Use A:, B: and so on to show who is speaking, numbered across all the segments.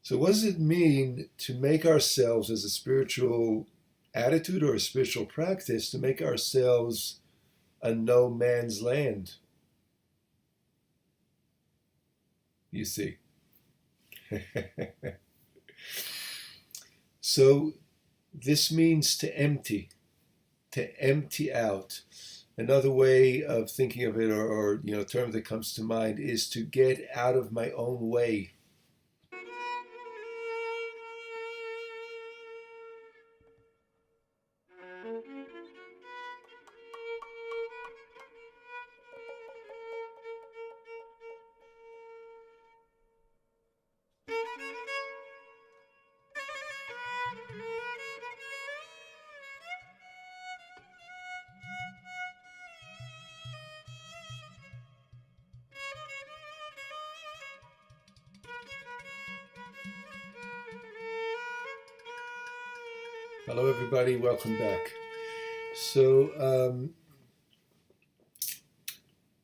A: So, what does it mean to make ourselves, as a spiritual attitude or a spiritual practice, to make ourselves a no man's land? You see. So, this means to empty out. Another way of thinking of it, or term that comes to mind, is to get out of my own way. Hello, everybody. Welcome back. So,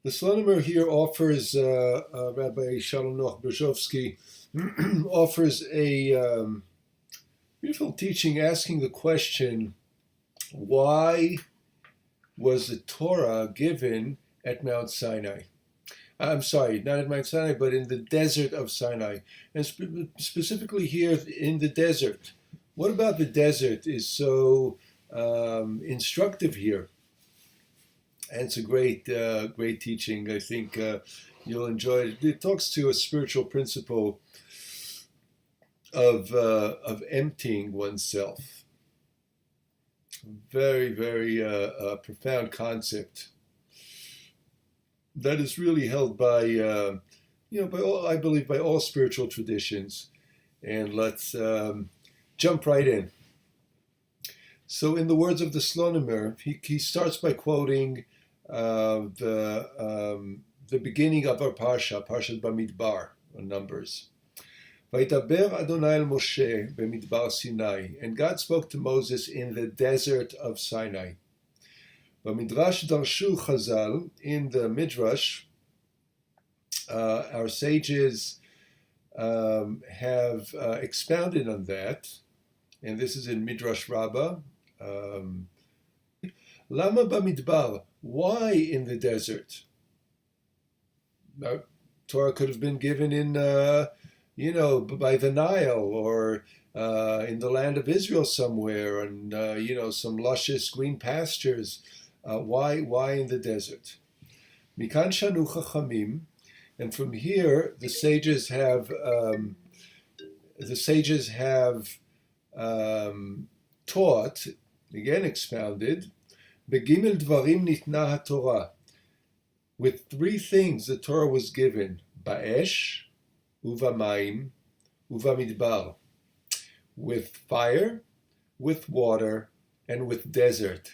A: the Slonimer here offers, Rabbi Shalom Noach Berzhovsky offers a beautiful teaching asking the question, why was the Torah given at Mount Sinai? I'm sorry, not at Mount Sinai, but in the desert of Sinai. And specifically here in the desert. What about the desert is so instructive here? And it's a great teaching. I think you'll enjoy it. It talks to a spiritual principle of emptying oneself. Very, very profound concept that is really held by by all, I believe, by all spiritual traditions. And let's jump right in. So, in the words of the Slonimer, he starts by quoting the beginning of our Parshat Bamidbar, on Numbers. Vaydaber Adonai el Moshe b'midbar Sinai, and God spoke to Moses in the desert of Sinai. Bamidrash darshu Chazal, in the Midrash, our sages have expounded on that, and this is in Midrash Rabbah. Lama Bamidbar, why in the desert? Torah could have been given in, by the Nile, or in the land of Israel somewhere, and some luscious green pastures. Why in the desert? Mikan shanu chachamim, and from here the sages have taught, again expounded, begimel dvarim nitna haTorah. With three things the Torah was given: ba'esh, uvamayim, uvamidbar. With fire, with water, and with desert.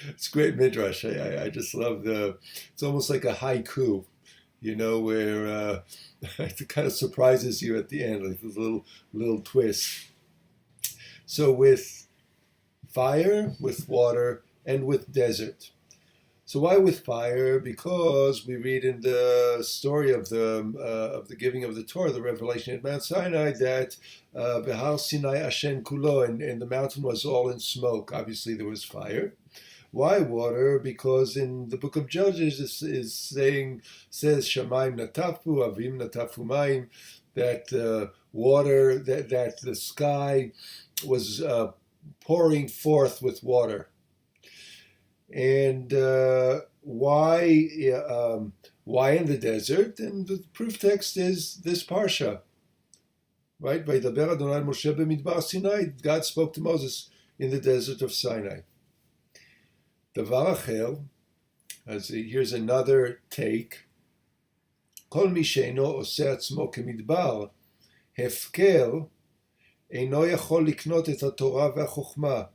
A: It's great midrash. I just love it's almost like a haiku, where it kind of surprises you at the end, like this little twist. So with fire, with water, and with desert. So why with fire? Because we read in the story of the giving of the Torah, the revelation at Mount Sinai, that Behar Sinai Ashen Kulo, and the mountain was all in smoke. Obviously, there was fire. Why water? Because in the book of Judges it says Shamayim Natafu, Avim Natafu Mayim, that water, that the sky was pouring forth with water. And why in the desert? And the proof text is this parsha, right? Vaydaber Adonai Moshe b'midbar Sinai. God spoke to Moses in the desert of Sinai. Davar achel, here's another take. Kol mi she'eino oseh atzmo kemidbar, hefker, eino yachol liknot et haTorah ve'achokma.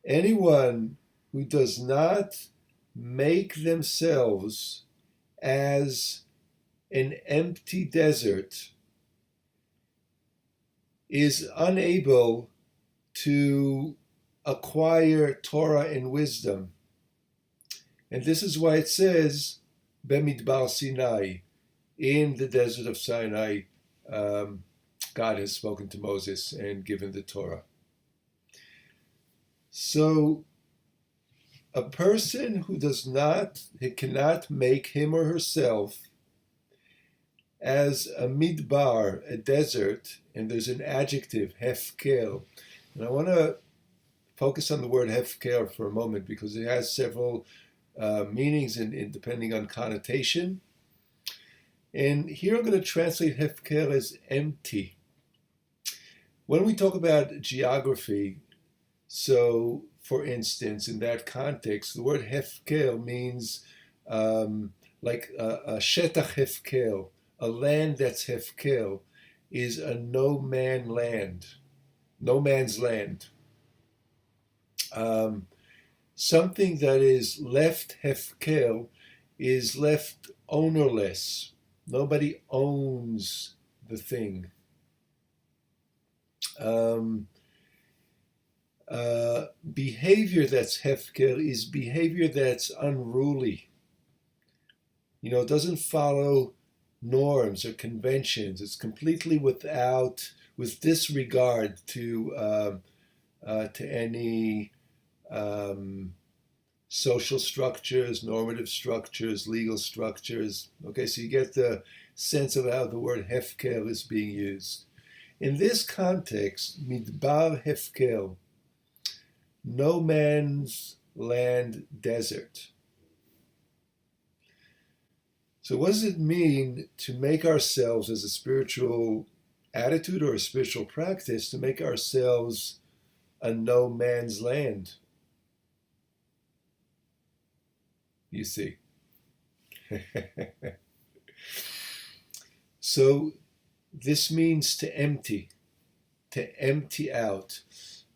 A: Anyone who does not make themselves as an empty desert is unable to acquire Torah and wisdom. And this is why it says, Bemidbar Sinai, in the desert of Sinai, God has spoken to Moses and given the Torah. So a person who cannot make him or herself as a midbar, a desert, and there's an adjective, hefker. And I want to focus on the word hefker for a moment because it has several meanings in depending on connotation. And here I'm going to translate hefker as empty. When we talk about geography, so for instance, in that context, the word hefker means like a shetach hefker, a land that's hefker, is a no man's land. Something that is left hefker is left ownerless. Nobody owns the thing. Behavior that's hefker is behavior that's unruly. It doesn't follow norms or conventions. It's completely with disregard to any social structures, normative structures, legal structures. Okay, so you get the sense of how the word hefker is being used. In this context, midbar hefker, no man's land desert. So what does it mean to make ourselves, as a spiritual attitude or a spiritual practice, to make ourselves a no man's land? You see. So this means to empty out.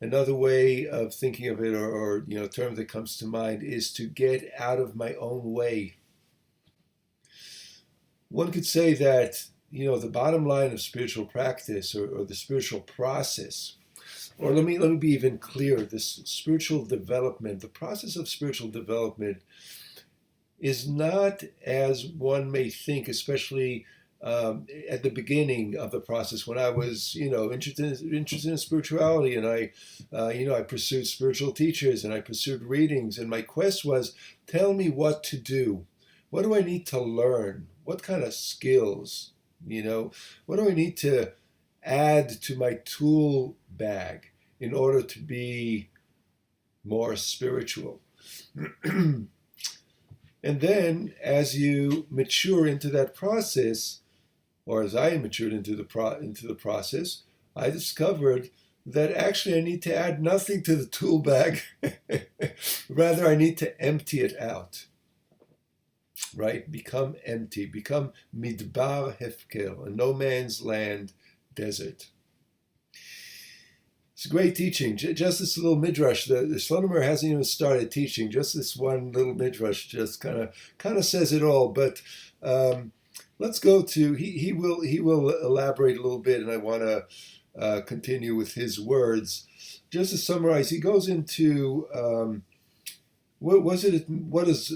A: Another way of thinking of it, or term that comes to mind, is to get out of my own way. One could say that, the bottom line of spiritual practice or the spiritual process, or let me be even clearer, this spiritual development, the process of spiritual development is not as one may think, especially at the beginning of the process, when I was, interested in spirituality, and I pursued spiritual teachers, and I pursued readings, and my quest was, tell me what to do. What do I need to learn? What kind of skills? What do I need to add to my tool bag in order to be more spiritual? And then, as you mature into that process, or as I matured into the process, I discovered that actually I need to add nothing to the tool bag. Rather, I need to empty it out. Right? Become empty. Become midbar hefker, a no man's land desert. It's a great teaching. Just this little midrash. The Slonimer hasn't even started teaching. Just this one little midrash just kind of says it all. But let's go to he will elaborate a little bit, and I want to continue with his words. Just to summarize, he goes into what does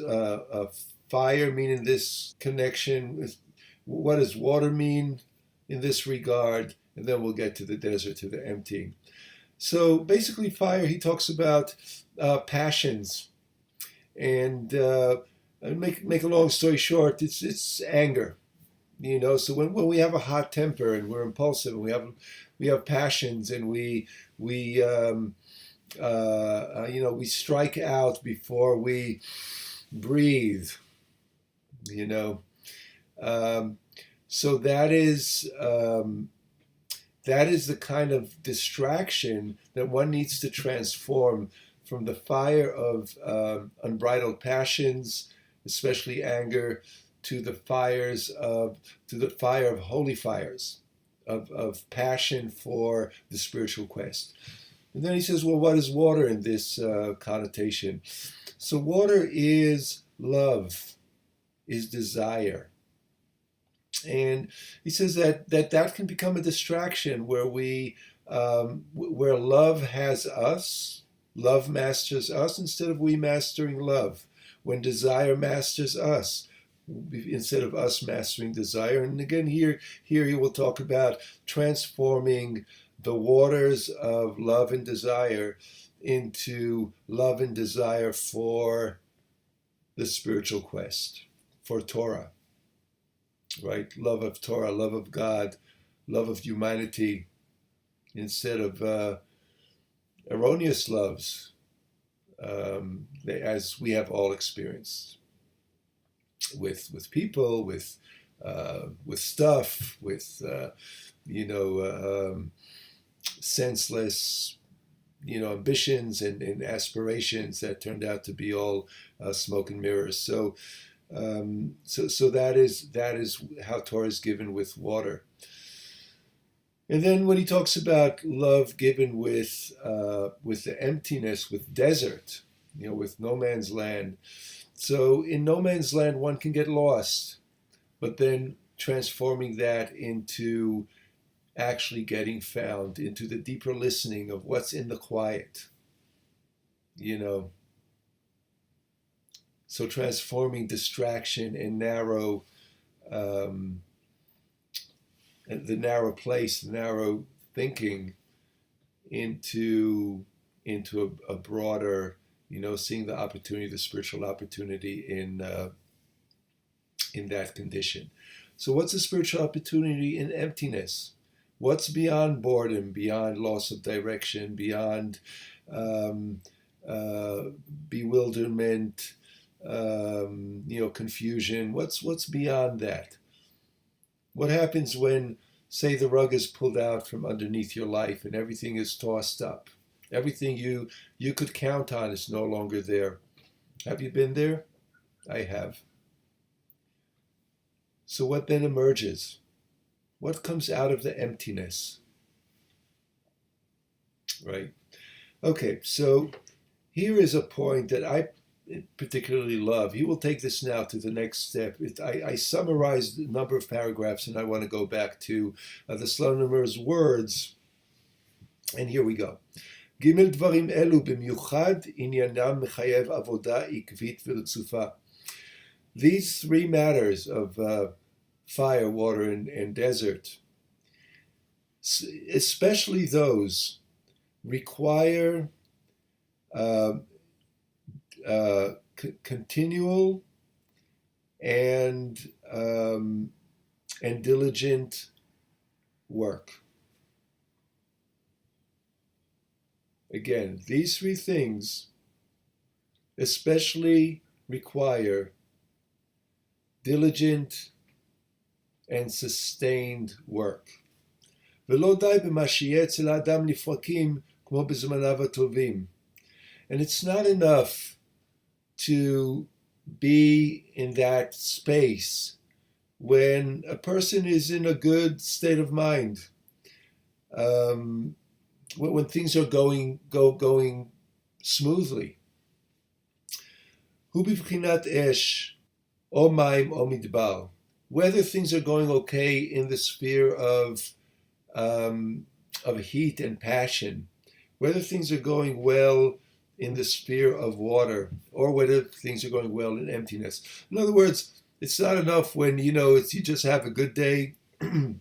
A: fire mean in this connection? What does water mean in this regard? And then we'll get to the desert, to the emptying. So basically, fire, he talks about passions, and make a long story short, it's anger. So when we have a hot temper and we're impulsive and we have passions, and we strike out before we breathe. So that is the kind of distraction that one needs to transform from the fire of unbridled passions, especially anger, to the fire of holy fires, of passion for the spiritual quest. And then he says, well, what is water in this connotation? So water is love, is desire. And he says that can become a distraction where where love has us, love masters us instead of we mastering love. When desire masters us, instead of us mastering desire. And again, here he will talk about transforming the waters of love and desire into love and desire for the spiritual quest, for Torah, right? Love of Torah, love of God, love of humanity, instead of erroneous loves, as we have all experienced with people, with stuff, with senseless ambitions and aspirations that turned out to be all smoke and mirrors. So that is how Torah is given with water. And then when he talks about love given with the emptiness, with desert, with no man's land. So in no man's land, one can get lost, but then transforming that into actually getting found, into the deeper listening of what's in the quiet, So transforming distraction and the narrow place, the narrow thinking into a broader, seeing the opportunity, the spiritual opportunity in that condition. So what's the spiritual opportunity in emptiness? What's beyond boredom, beyond loss of direction, beyond bewilderment, confusion? What's beyond that? What happens when, say, the rug is pulled out from underneath your life and everything is tossed up? Everything you could count on is no longer there. Have you been there? I have. So what then emerges? What comes out of the emptiness? Right? Okay, so here is a point that I particularly love. He will take this now to the next step. I summarized a number of paragraphs, and I want to go back to the Slonimer's words. And here we go. Gimel dvarim elu b'miuchad inyanam mechayev avoda ikvit v'rtzufa. These three matters of fire, water, and desert, especially those, require continual and diligent work. Again, these three things especially require diligent and sustained work. ולא די במה שיהיה אצל האדם לפרקים כמו בזמניו הטובים. And it's not enough to be in that space when a person is in a good state of mind, when things are going smoothly. hu bivchinat esh, o maim o midbar. Whether things are going okay in the sphere of heat and passion, whether things are going well in the sphere of water, or whether things are going well in emptiness. In other words, it's not enough when you just have a good day and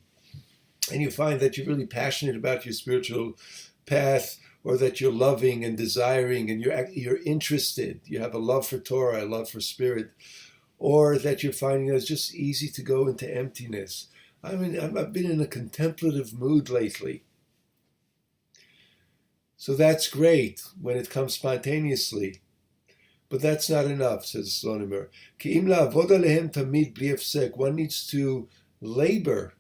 A: you find that you're really passionate about your spiritual path, or that you're loving and desiring and you're interested, you have a love for Torah, a love for spirit, or that you're finding that it's just easy to go into emptiness. I mean, I've been in a contemplative mood lately. So that's great when it comes spontaneously. But that's not enough, says Slonimer. One needs to labor.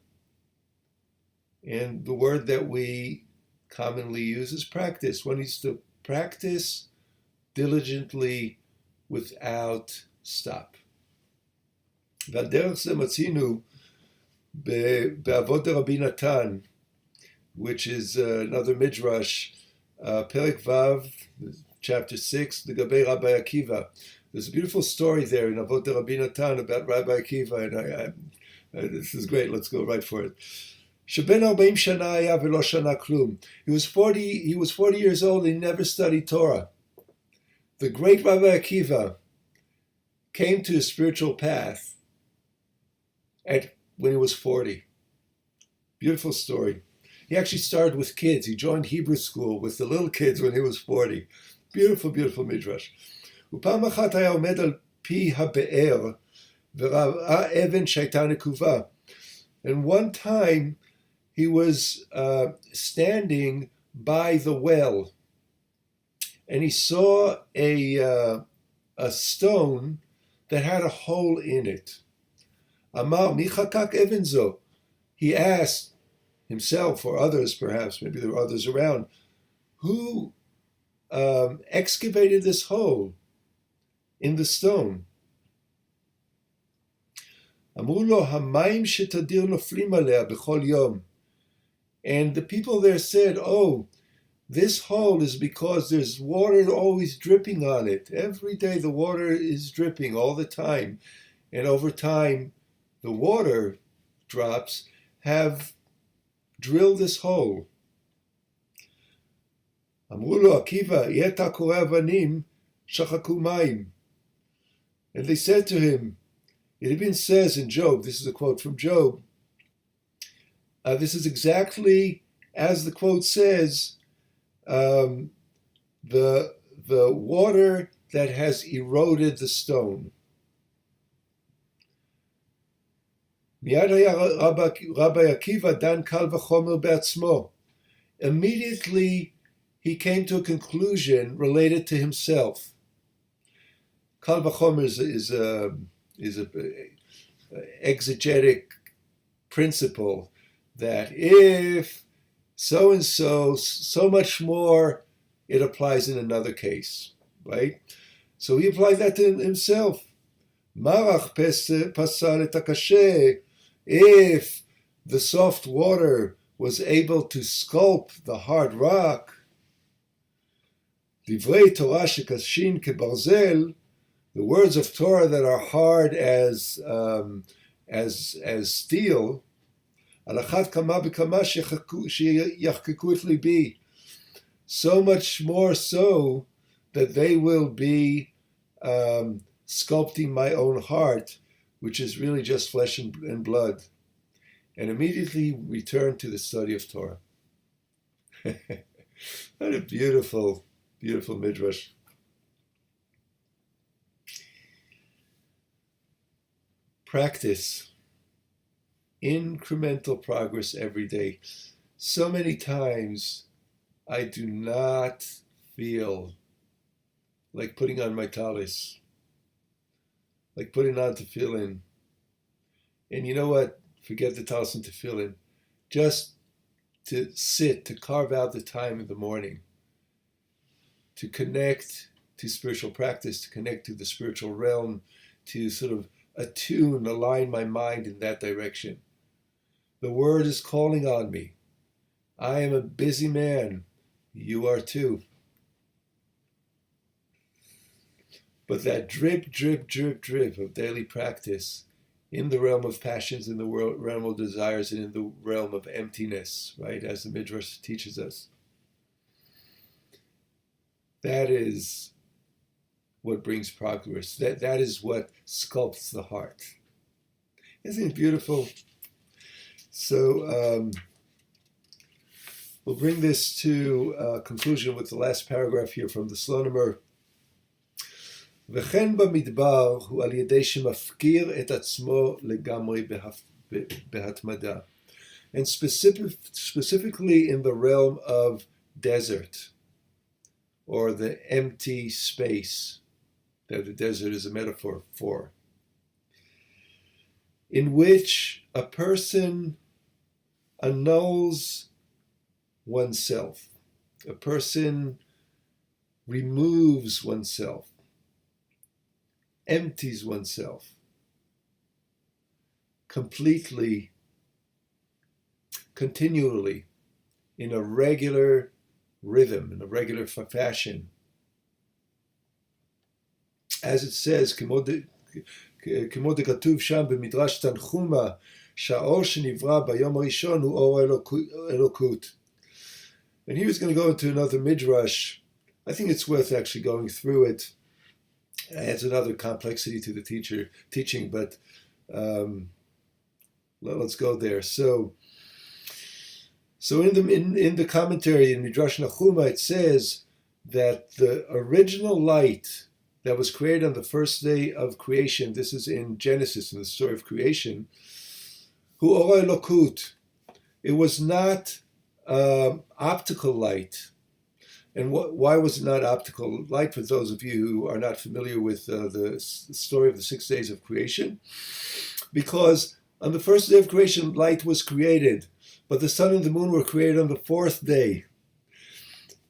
A: And the word that we commonly use is practice. One needs to practice diligently without stop. והדרך זה מצינו באבות רבי נתן, which is another midrash, Perek Vav, chapter 6, לגבי Rabbi Akiva. There's a beautiful story there in Avot Rabbi Natan about Rabbi Akiva, and this is great. Let's go right for it. שבין 40 שנה היה ולא שנה כלום. He was 40 years old and he never studied Torah. The great Rabbi Akiva came to a spiritual path when he was 40. Beautiful story. He actually started with kids. He joined Hebrew school with the little kids when he was 40. Beautiful, beautiful midrash. ופעם אחת היה עומד על פי הבאר וראה אבן שהייתה נקובה. And one time he was standing by the well and he saw a stone that had a hole in it. Amar mi chakak even zo. He asked himself or others, perhaps, maybe there were others around, who excavated this hole in the stone? Amru lo hamayim shetadir noflim alea b'chol yom. And the people there said, oh, this hole is because there's water always dripping on it. Every day the water is dripping all the time. And over time, the water drops have drilled this hole. Amru lo Akiva, yeta koreh avanim shachaku mayim. And they said to him, it even says in Job, this is a quote from Job, this is exactly as the quote says, the water that has eroded the stone. Miyad haya Rabbi Akiva dan kal v'chomer be'atzmo. Immediately he came to a conclusion related to himself. Kal v'chomer is a exegetic principle that if so and so, so much more, it applies in another case, right? So he applied that to himself. Marach pasal et hakashe. If the soft water was able to sculpt the hard rock, divrei Torah shekashin kebarzel, the words of Torah that are hard as steel, alachat kama b'kama sheyachkeku et libi, so much more so that they will be sculpting my own heart, which is really just flesh and blood, and immediately return to the study of Torah. What a beautiful, beautiful midrash. Practice. Incremental progress every day. So many times I do not feel like putting on my talis, like putting on tefillin. And you know what? Forget the talis and tefillin. Just to sit, to carve out the time in the morning, to connect to spiritual practice, to connect to the spiritual realm, to sort of align my mind in that direction. The word is calling on me. I am a busy man. You are too. But that drip, drip, drip, drip of daily practice in the realm of passions, in the realm of desires, and in the realm of emptiness, right, as the Midrash teaches us. That is what brings progress. That is what sculpts the heart. Isn't it beautiful? So we'll bring this to conclusion with the last paragraph here from the Slonimer. וכן במדבר הוא על ידי שמפקיר את עצמו לגמרי בהתמדה. And specifically in the realm of desert, or the empty space that the desert is a metaphor for, in which a person annuls oneself, a person removes oneself, empties oneself completely, continually, in a regular rhythm, in a regular fashion. As it says, כמו דכתוב שם במדרש תנחומה, שהאור שנברא ביום הראשון הוא אור אלוקות. And he was going to go into another midrash. I think it's worth actually going through it. It adds another complexity to the teaching, but Let's go there. So in the commentary in Midrash Nachuma, it says that the original light that was created on the first day of creation, this is in Genesis, in the story of creation, Hu Ora Elokut, it was not optical light. And why was it not optical light? For those of you who are not familiar with the story of the 6 days of creation, because on the first day of creation, light was created, but the sun and the moon were created on the fourth day.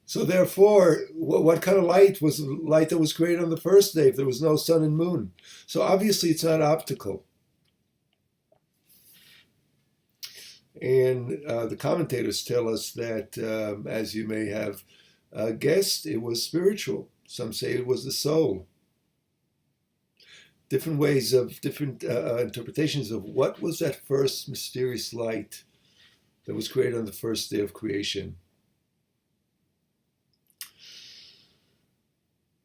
A: So therefore, what kind of light was the light that was created on the first day if there was no sun and moon? So obviously it's not optical. And the commentators tell us that, as you may have guessed, it was spiritual. Some say it was the soul. Different ways of different interpretations of what was that first mysterious light that was created on the first day of creation.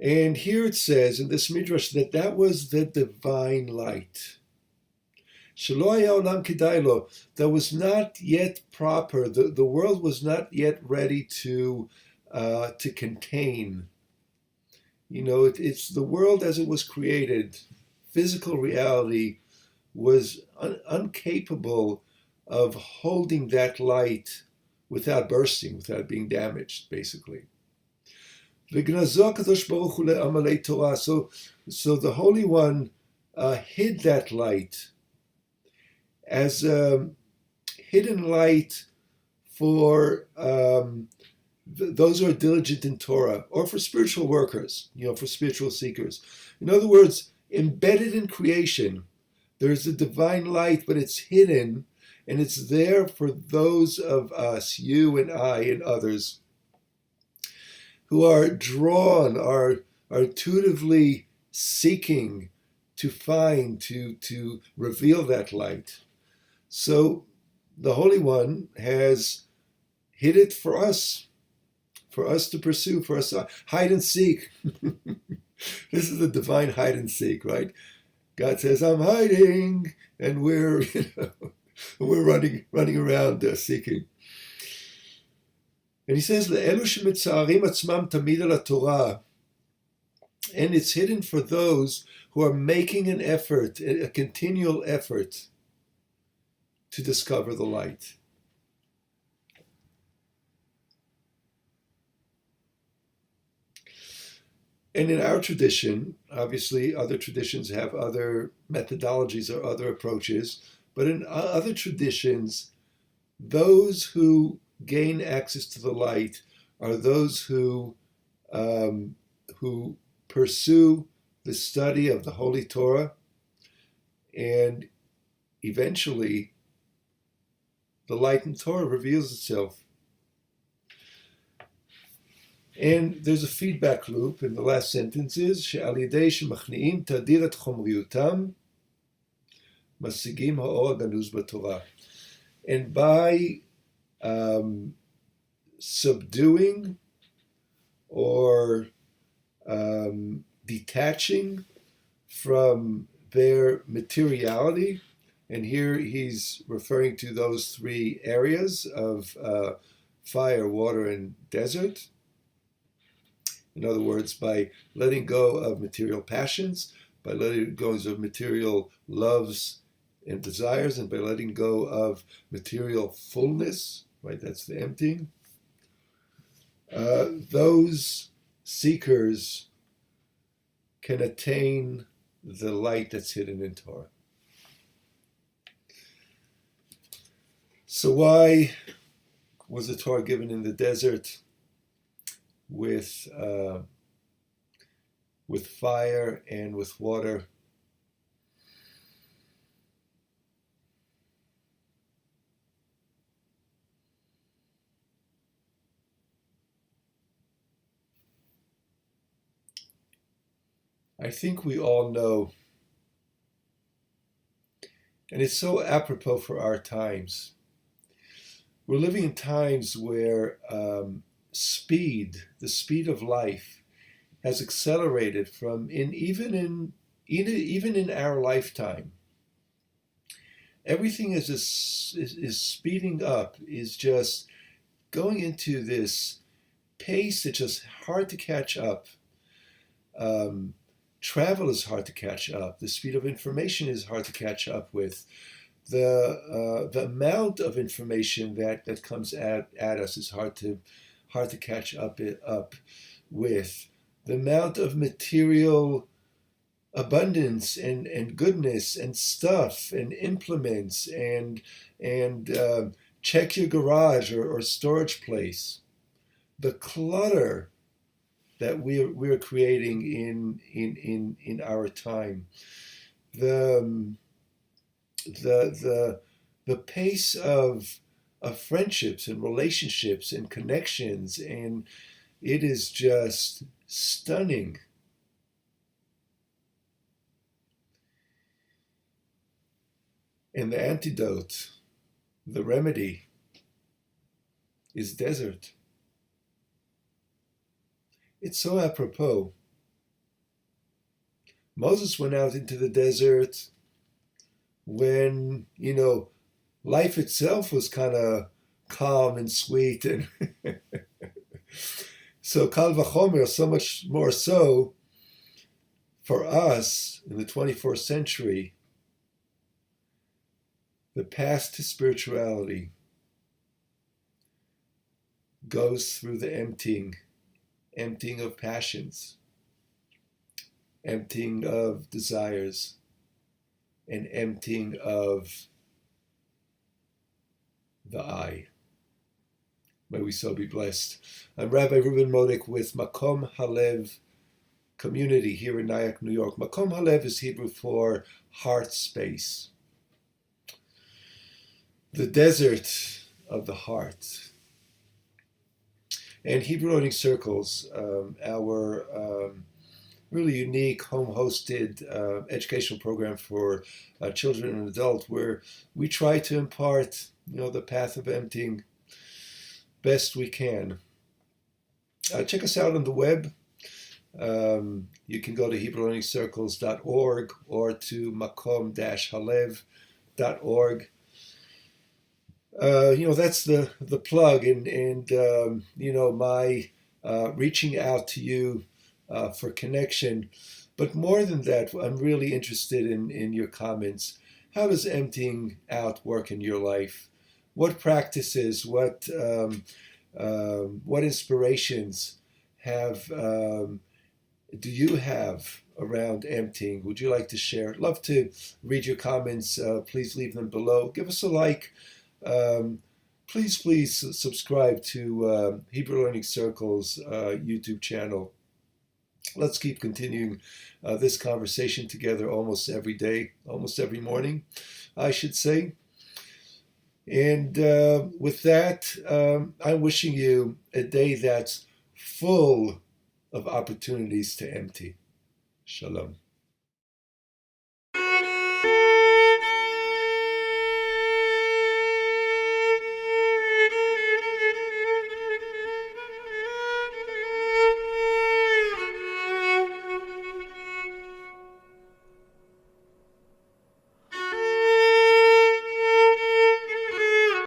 A: And here it says in this midrash that that was the divine light. That was not yet proper. The world was not yet ready to contain. You know, it's the world as it was created. Physical reality was incapable of holding that light without bursting, without being damaged, basically. So the Holy One hid that light as a hidden light for those who are diligent in Torah, or for spiritual workers, for spiritual seekers. In other words, embedded in creation, there's a divine light, but it's hidden, and it's there for those of us, you and I and others, who are drawn, are intuitively seeking to find, to reveal that light. So the Holy One has hid it for us to pursue, for us to hide and seek. This is the divine hide and seek, right? God says, "I'm hiding," and we're we're running around seeking. And he says, "Le'elu shemitzarim atzmam tamid al Torah," and it's hidden for those who are making an effort, a continual effort, to discover the light. And in our tradition, obviously other traditions have other methodologies or other approaches, but in other traditions, those who gain access to the light are those who pursue the study of the Holy Torah, and eventually the light in Torah reveals itself. And there's a feedback loop in the last sentences. שעל ידי שמכניעים תדיר את חומריותם, משיגים האור הגנוז בתורה. And by subduing or detaching from their materiality, and here he's referring to those three areas of fire, water, and desert. In other words, by letting go of material passions, by letting go of material loves and desires, and by letting go of material fullness, right? That's the emptying. Those seekers can attain the light that's hidden in Torah. So why was the Torah given in the desert with fire and with water? I think we all know, and it's so apropos for our times. We're living in times where the speed of life, has accelerated from even in our lifetime. everything is speeding up, is just going into this pace that's just hard to catch up. Um, Travel is hard to catch up. The speed of information is hard to catch up with. The amount of information that comes at us is hard to catch up with. The amount of material abundance and goodness and stuff and implements and check your garage or storage place. The clutter that we're creating in our time. The the pace of friendships and relationships and connections, and it is just stunning. And the antidote, the remedy, is desert. It's so apropos. Moses went out into the desert when, life itself was kind of calm and sweet. And so Kal Vachomer, so much more so for us in the 21st century, the path to spirituality goes through the emptying of passions, emptying of desires, and emptying of the I. May we so be blessed. I'm Rabbi Reuben Modik with Makom Halev community here in Nyack, New York. Makom Halev is Hebrew for heart space. The desert of the heart. And Hebrew Learning Circles, our really unique home-hosted educational program for children and adults, where we try to impart, the path of emptying best we can. Check us out on the web. You can go to HebrewLearningCircles.org or to makom-halev.org. That's the plug, and my reaching out to you for connection. But more than that, I'm really interested in your comments. How does emptying out work in your life? What practices, what inspirations do you have around emptying? Would you like to share? I'd love to read your comments. Please leave them below. Give us a like. Please subscribe to Hebrew Learning Circles YouTube channel. Let's keep continuing this conversation together almost every day, almost every morning, I should say. And with that, I'm wishing you a day that's full of opportunities to empty. Shalom.